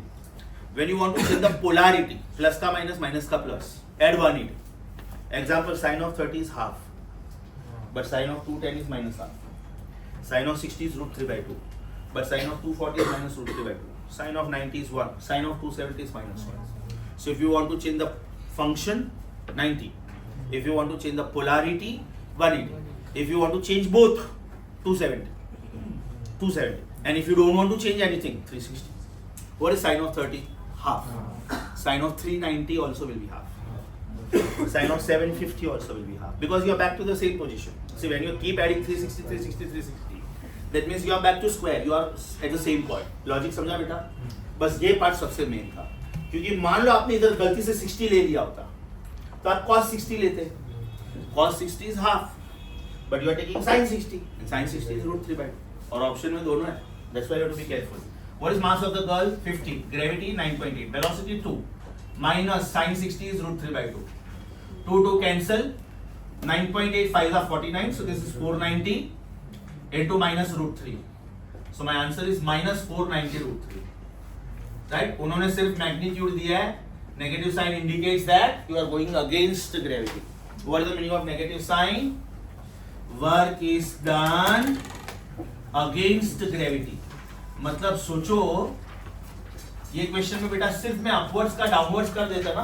When you want to change the polarity, plus का minus, minus का plus, add 180. Example, sin of 30 is half, but sin of 210 is minus half. Sin of 60 is root 3 by 2, but sin of 240 is minus root 3 by 2. Sin of 90 is 1, sin of 270 is minus 1. So if you want to change the function, 90. If you want to change the polarity, 180. If you want to change both, 270. And if you don't want to change anything, 360. What is sin of 30? Half. Sin of 390 also will be half. Sin of 750 also will be half, because you are back to the same position. See, when you keep adding 360, 360, 360, that means you are back to square. You are at the same point. Logic समझा बेटा? बस ये part सबसे main था, क्योंकि मान लो आपने इधर गलती से 60 ले लिया होता, तो आप cos 60 लेते. Cos 60 is half, but you are taking sin 60, and sin 60 is root 3 by 2. और ऑप्शन में दोनों है. That's why you have to be careful. What is mass of the girl? 50. Gravity 9.8. Velocity 2. Minus sin 60 is root 3 by 2. 2 cancel. 9.8 5 are 49. So this is 490 into minus root 3. So my answer is minus 490 root 3. Right? उन्होंने सिर्फ magnitude दिया है. Negative sign indicates that you are going against gravity. What is the meaning of negative sign? Work is done against gravity. मतलब सोचो, ये question में बेटा सिर्फ मैं अपवर्ड्स का डाउनवर्ड्स कर देता ना,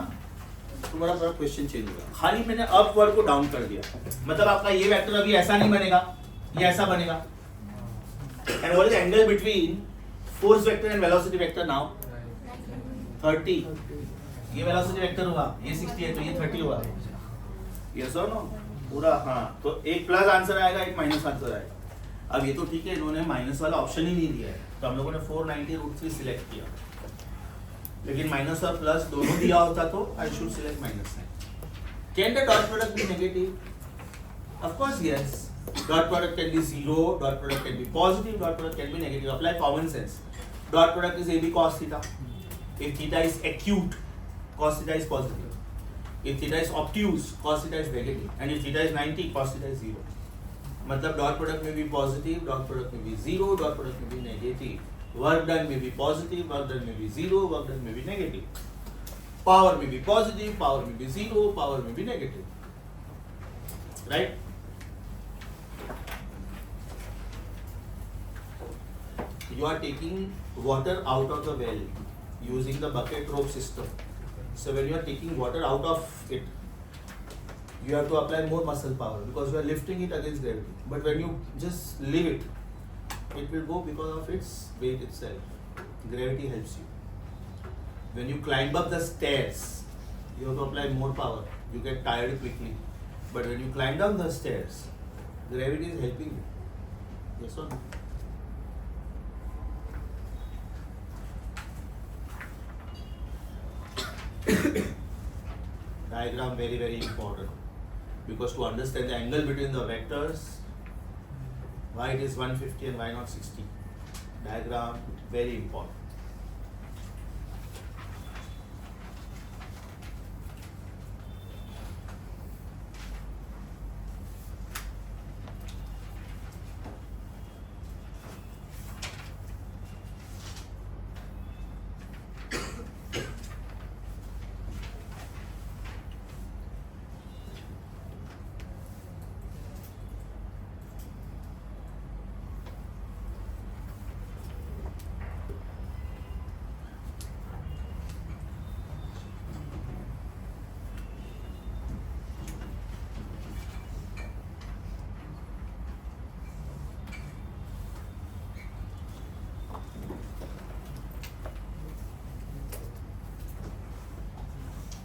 तो बड़ा बड़ा क्वेश्चन चेंज होगा. खाली मैंने अपवर्ड को डाउन कर दिया, मतलब आपका ये वेक्टर अभी ऐसा नहीं बनेगा, ये ऐसा बनेगा. And what is angle between force vector and velocity vector now? 30. ये वेलोसिटी वेक्टर हुआ, ये 60 है तो ये 30 हुआ. यस और नो? पूरा हाँ. तो एक प्लस आंसर आएगा, एक माइनस आंसर आएगा. अब ये तो ठीक है, इन्होंने माइनस वाला ऑप्शन ही नहीं दिया है, तो हम लोगों ने 490 रूट 3 सिलेक्ट किया. लेकिन माइनस और प्लस दोनों दिया होता तो I should select minus. Can the dot product be negative? Of course yes. Dot product can be 0, dot product can be positive, dot product can be negative. Apply common sense. Dot product is AB cos theta. If theta is acute, cos theta is positive. If theta is obtuse, cos theta is negative. And if theta is 90, cos theta is 0. मतलब dot product में भी positive, dot product में भी 0, dot product में भी negative. Work done में भी positive, work done में भी 0, वर्क डन में भी नेगेटिव. पावर में भी पॉजिटिव, पावर में भी 0, पावर में भी negative. Right? You are taking water out of the well using the bucket rope system. So when you are taking water out of it, you have to apply more muscle power because you are lifting it against gravity. But when you just leave it, it will go because of its weight itself. Gravity helps you. When you climb up the stairs, you have to apply more power. You get tired quickly. But when you climb down the stairs, gravity is helping you. Yes or no? Diagram very very important, because to understand the angle between the vectors, why it is 150 and why not 60, diagram very important.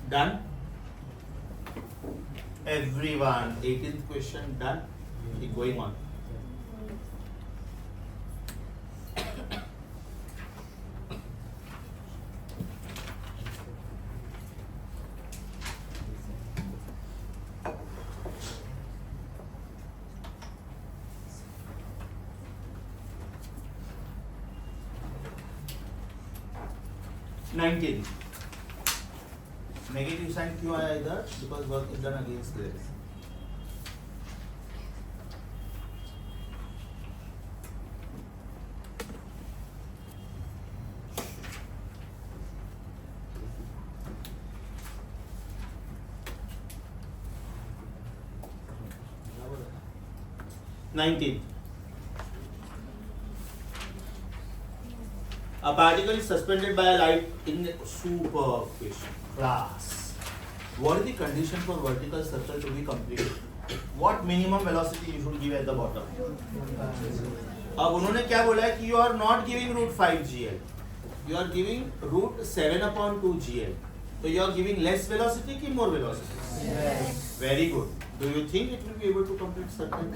Done? Everyone, 18th question done? Keep going on. Negative sign क्यों आया इधर? Because work is done against this. A particle is suspended by a light in superficie class. What is the condition for vertical circle to be completed? What minimum velocity you should give at the bottom? अब उन्होंने क्या बोला है कि you are not giving root 5 GL, you are giving root 7/2 GL. So you are giving less velocity कि more velocity? Yes. Very good. Do you think it will be able to complete circle?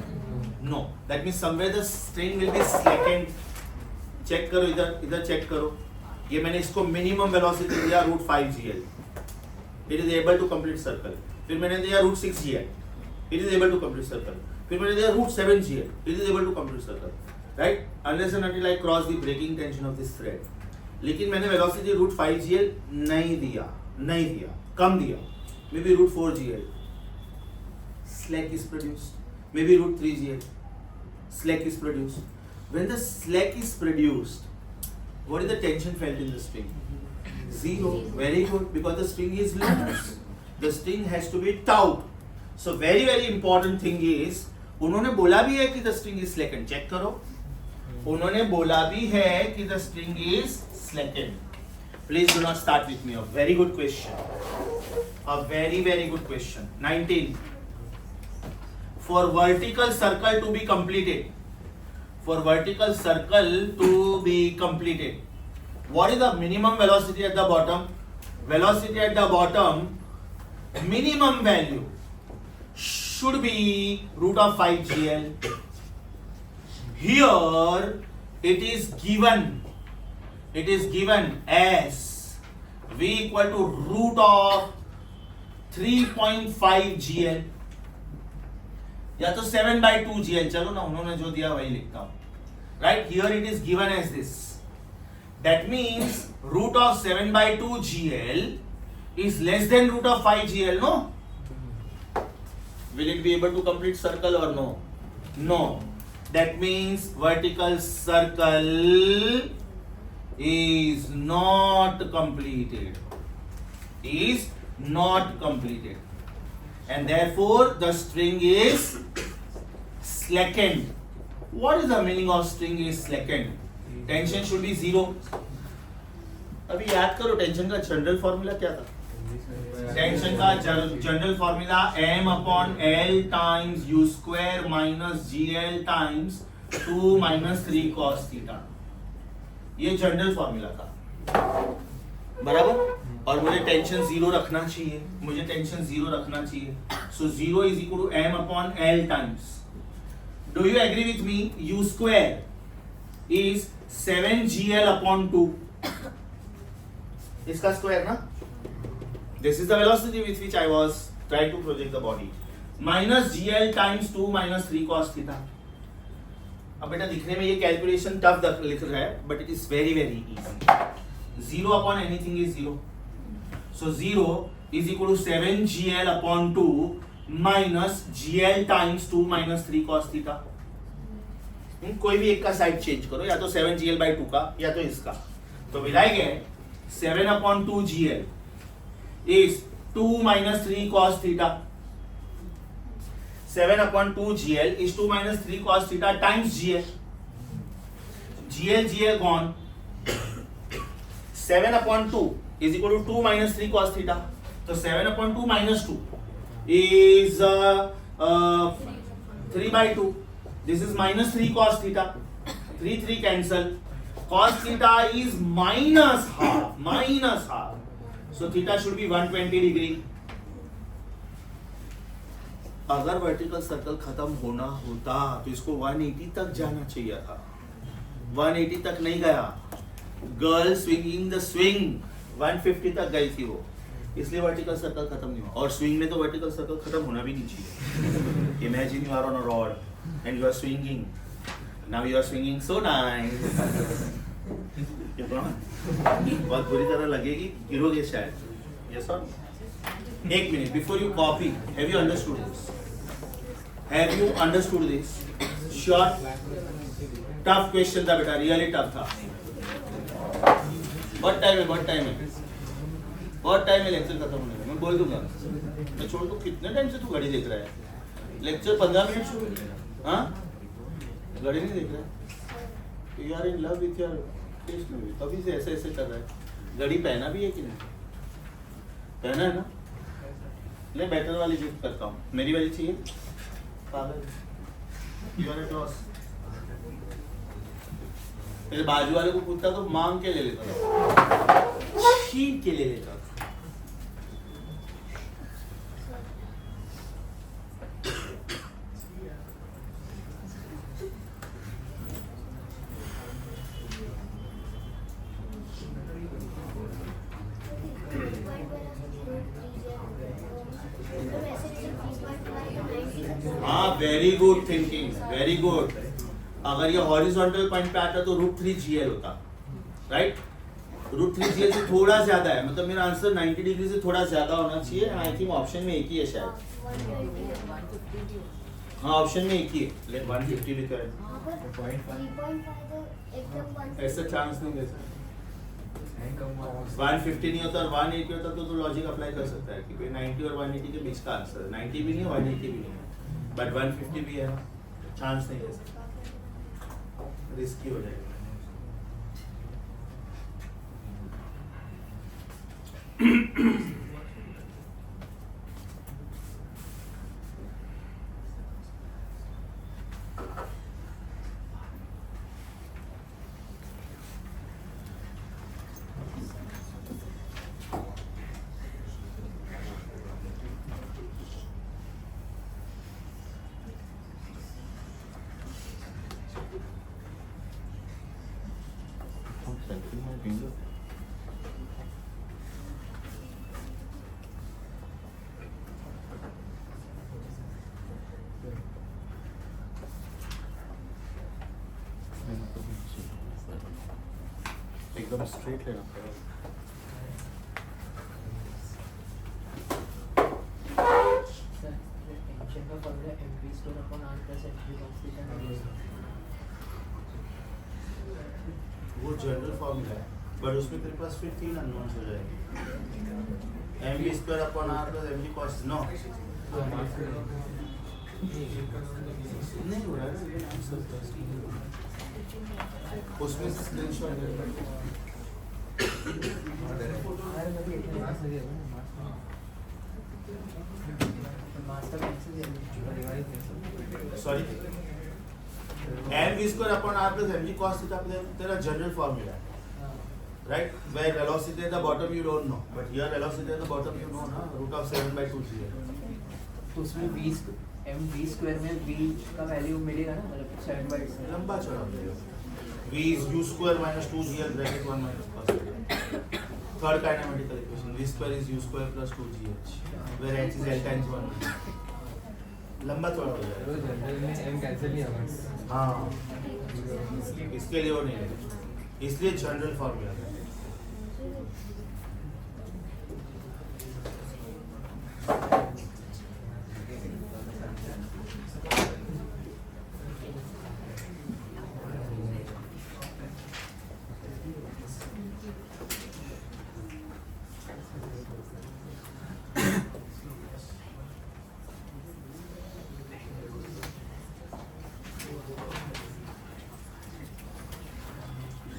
No. That means somewhere the string will be slackened. Check करो इधर check करो. ये मैंने इसको minimum velocity दिया root 5 GL. It is able to complete circle. फिर मैंने दिया root 6 GL. It is able to complete circle. फिर मैंने दिया root 7 GL. It is able to complete circle. Right? Unless and until I cross the breaking tension of this thread. लेकिन मैंने velocity root 5 GL नहीं दिया, कम दिया. Maybe root 4 GL. Slack is produced. Maybe root 3 GL. Slack is produced. When the slack is produced, what is the tension felt in the string? 0. Very good, because the string is loose. The string has to be taut. So very very important thing is, उन्होंने बोला भी है कि the string is slackened. Check करो. उन्होंने बोला भी है कि the string is slackened. Please do not start with me. A very good question. A very very good question. 19. For vertical circle to be completed. For vertical circle to be completed, what is the minimum velocity at the bottom? Velocity at the bottom, minimum value should be root of 5 GL. Here it is given as V equal to root of 3.5 GL या तो 7/2 GL. चलो ना, उन्होंने जो दिया वही लिखता हूं. Right, here it is given as this. That means root of 7/2 GL is less than root of 5 GL, no? Will it be able to complete circle or no? No. That means vertical circle is not completed. And therefore the string is slackened. What is the meaning of string is slackened? Tension should be 0. अभी याद करो tension का general formula क्या था? Tension का general formula m/L times u square minus GL times 2 - 3 cos theta. ये general formula था, बराबर. और मुझे टेंशन 0 रखना चाहिए, so 0 is equal to m/L times. Do you agree with me? U square is 7GL/2. इसका स्क्वायर ना. This is the velocity with which I was trying to project the body. Minus GL times 2 - 3 cos theta. अब बेटा दिखने में ये calculation tough लिख रहा है, but it is very very easy. 0/anything is 0. So 0 is equal to 7GL/2 minus GL times 2 - 3 cos theta. कोई भी एक का साइड चेंज करो, या तो 7GL/2 का या तो इसका. तो will I get 7/2 GL is 2 - 3 cos theta. 7/2 GL is 2 - 3 cos theta times GL. GL gone. 7/2 is equal to 2 - 3 cos theta. So 7/2 minus 2 is 3/2. This is minus 3 cos theta. 3 cancel. Cos theta is minus half. So theta should be 120 degree. अगर vertical circle खत्म होना होता तो इसको 180 तक जाना चाहिए था, 180 तक नहीं गया. गर्ल स्विंगिंग द स्विंग 150 तक गई थी वो, इसलिए वर्टिकल सर्कल खत्म नहीं हुआ. और स्विंग में तो वर्टिकल सर्कल खत्म होना भी नहीं चाहिए. Imagine you are on a rod and you are swinging. Now you are swinging so nice. बहुत बुरी तरह लगेगी, गिरोगे शायद. यस और एक minute before you copy, have you understood this? Have you understood this? Short tough question था बेटा, रियली टफ था. बहुत टाइम है, बहुत टाइम है, बहुत टाइम है लेक्चर खत्म होने में. मैं बोल दूंगा, मैं छोड़ दूँ. कितने टाइम से तू घड़ी देख रहा है? लेक्चर 15 मिनट शुरू. हाँ, घड़ी नहीं देख रहा है. You are in love with your test में, तभी से ऐसे ऐसे कर रहा है. घड़ी पहना भी है कि नहीं? पहना है ना? ले बेटर वाली गिफ्ट करता हूँ. मेरी वाली चाहिए? पागल, यू आर एट लॉस. मेरे बाजू वाले को पूछता तो मांग के ले लेता था, छीन के ले लेता था. हाँ, very good thinking, very good. अगर ये हॉरिजॉन्टल पॉइंट पे आता तो √3 होता, राइट? √3 से थोड़ा ज्यादा है, मतलब मेरा आंसर 90 डिग्री से थोड़ा ज्यादा होना चाहिए. आई थिंक ऑप्शन में एक ही है शायद. हाँ, ऑप्शन में एक ही है. ले 150 लिखा है. ऐसा चांस नहीं दे सकते. 150 नहीं होता और 180 होता तो लॉजिक अप्लाई कर सकता है कि 90 और 180 के बीच का आंसर 90 भी नहीं है, 180 भी नहीं है, बट 150 भी है. चांस नहीं दे सकता, रिस्की हो जाएगा. एकदम स्ट्रेट लेना पड़ेगा. वो जनरल फॉर्मूला है, बट उसमें तेरे पास फिर 3 अननोन्स हो जाएंगे. mv²/r + mg cos. नो, नहीं हो रहा है. उसमें screenshot sorry, mv²/r + mg cos theta तेरा जनरल फॉर्मूला है, right? Where velocity at the bottom you don't know, but here velocity at the bottom you know ना. √7/2g है. तो उसमें mv² में v का वैल्यू मिलेगा ना, मतलब 7/2. लंबा चौड़ा हो जाएगा. v is u² - 2gl bracket 1 - cos theta. Third kinematical equation, v² is u² + 2gh, where h is l times 1. लंबा चौड़ा हो जाएगा. जनरल में m कैंसिल नहीं होगा. हाँ, इसके लिए वो नहीं है, इसलिए जनरल फॉर्मूला है.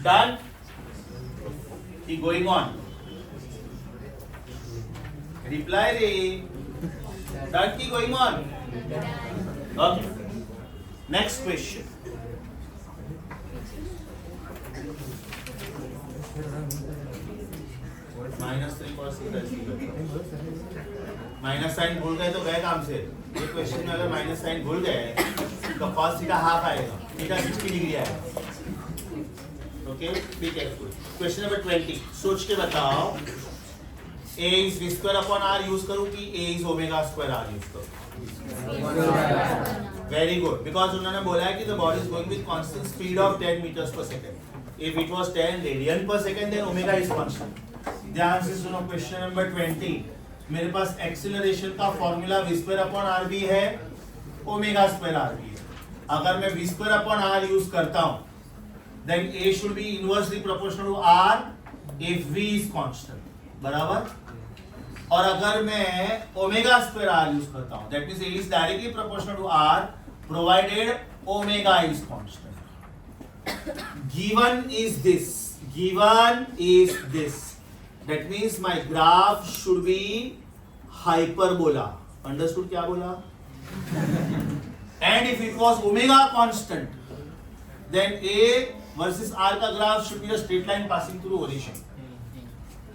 Done? Keep going on. Reply Ray. Done? Keep going on. Okay. Next question. -3 cos theta is equal to minus sign भूल गए तो गए काम से। ये क्वेश्चन में अगर माइनस साइन भूल गए तो cos थीटा हाफ आएगा, थीटा 60 डिग्री आएगा। Okay, be careful. Question number 20, सोच के बताओ a is v square upon r use करूं कि a is omega square r use करूं? वेरी गुड, बिकॉज उन्होंने बोला है कि the body is going with constant speed of 10 metres per second. If it was 10 radian per second then omega is constant. ध्यान से सुनो क्वेश्चन नंबर 20। मेरे पास एक्सीलरेशन का formula v square upon r भी है, ओमेगा स्क्वायर r भी है। अगर मैं v square upon r use करता हूं then a should be inversely proportional to r if v is constant, बराबर। और अगर मैं ओमेगा स्क्वायर r यूज करता हूं that means a is directly proportional to r provided omega is constant. Given is this, that means my graph should be hyperbola. Understood क्या बोला? And if it was omega constant then a versus r का graph should be a straight line passing through origin.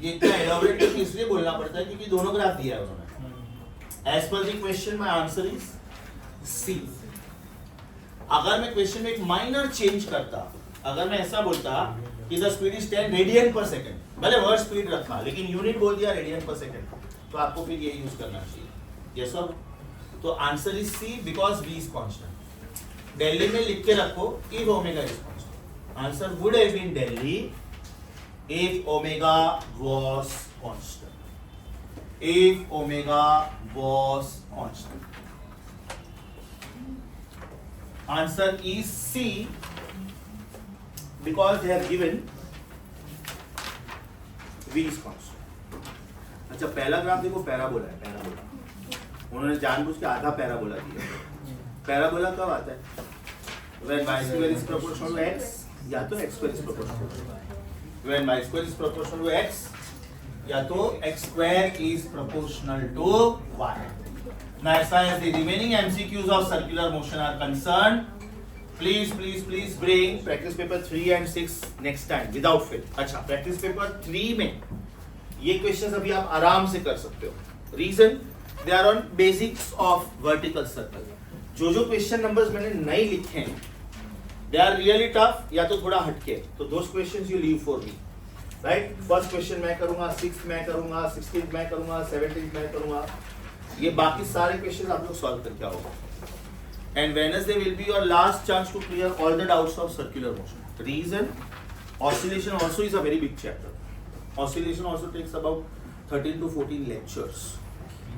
ये इतना elaborate इसलिए बोलना पड़ता है क्योंकि दोनों ग्राफ दिया है उन्होंने। As per the question my answer is C. अगर मैं क्वेश्चन में एक माइनर चेंज करता, अगर मैं ऐसा बोलता कि the speed is 10 radian per second, भले वर्ड स्पीड रखा लेकिन यूनिट बोल दिया रेडियन पर सेकंड, तो आपको फिर ये यूज करना चाहिए। यस सर, तो answer is C because v is constant. दिल्ली में लिख के रखो if omega is constant, answer would have been दिल्ली if omega was constant. If omega was constant. Answer is C because they have given v is constant. अच्छा, पहला graph देखो, parabola है, पैराबोला। उन्होंने जानबूझ के आधा पैराबोला दिया। पैराबोला कब आता है? When y square is proportional to x, या तो x square is proportional to y. When y square is proportional to x, या तो x square is proportional to y. Now as far as the remaining MCQs of circular motion are concerned, please bring practice paper 3 and 6 next time without fail. अच्छा, practice paper 3 में ये questions अभी आप आराम से कर सकते हो। Reason, they are on basics of vertical circle. जो question numbers मैंने नहीं लिखे हैं they are really tough या तो थोड़ा हटके, तो those questions you leave for me, right? First question मैं करूँगा, 6th मैं करूँगा, 16th मैं करूँगा, 17th मैं करूँगा, ये बाकी सारे questions आप लोग solve करके आओगे। And Wednesday will be your last chance to clear all the doubts of circular motion. Reason, oscillation also is a very big chapter. Oscillation also takes about 13 to 14 lectures,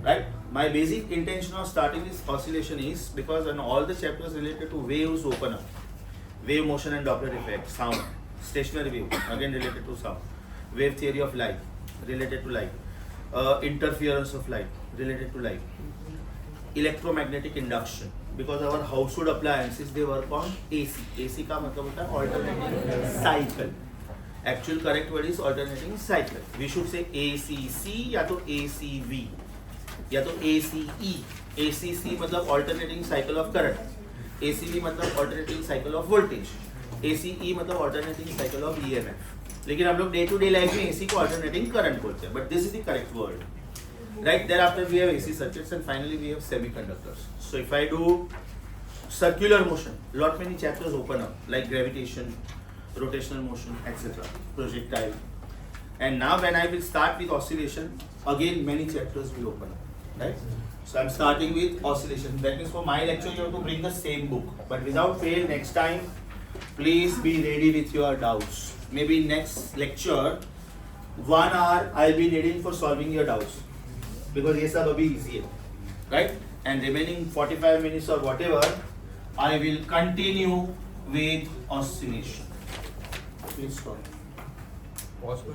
right? My basic intention of starting this oscillation is because when all the chapters related to waves open up, wave motion and Doppler effect, sound, stationary wave, again related to sound, wave theory of light, related to light, interference of light, related to light, electromagnetic induction, because our household appliances they work on AC. AC का मतलब होता है alternating cycle. Actual correct word is alternating cycle. We should say ACC या तो ACV या तो ACE. ACC मतलब alternating cycle of current. ACV मतलब alternating cycle of voltage. ACE मतलब alternating cycle of EMF. लेकिन हम लोग day to day life में AC को alternating current बोलते हैं. But this is the correct word. Right, thereafter we have AC circuits and finally we have semiconductors. So if I do circular motion, lot many chapters open up like gravitation, rotational motion, etc. projectile. And now when I will start with oscillation, again many chapters will open up, right? So I'm starting with oscillation. That means for my lecture you have to bring the same book. But without fail, next time, please be ready with your doubts. Maybe next lecture, 1 hour I'll be needing for solving your doubts. Because ये सब अभी easy है, right? And remaining 45 minutes or whatever, I will continue with oscillation. Please stop. Pause करो।